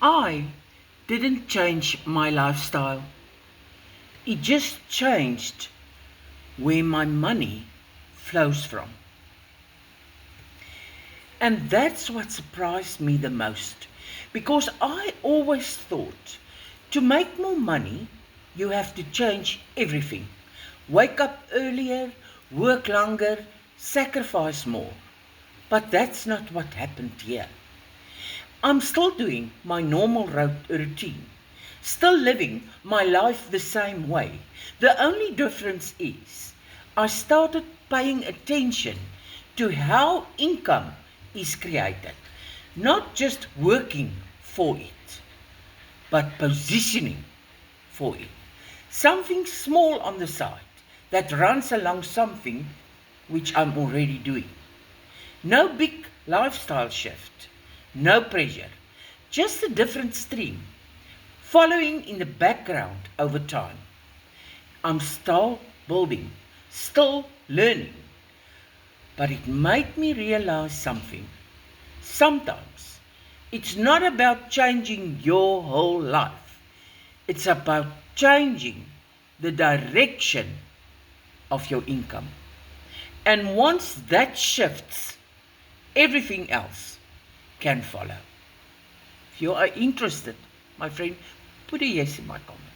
I didn't change my lifestyle. It just changed where my money flows from. And that's what surprised me the most, because I always thought to make more money, you have to change everything. Wake up earlier, work longer, sacrifice more. But that's not what happened here. I'm still doing my normal routine, still living my life the same way. The only difference is I started paying attention to how income is created, not just working for it, but positioning for it. Something small on the side that runs along something which I'm already doing. No big lifestyle shift, no pressure, just a different stream, following in the background over time. I'm still building, still learning, but it made me realize something. Sometimes it's not about changing your whole life, it's about changing the direction of your income. And once that shifts, everything else can follow. If you are interested, my friend, put a yes in my comment.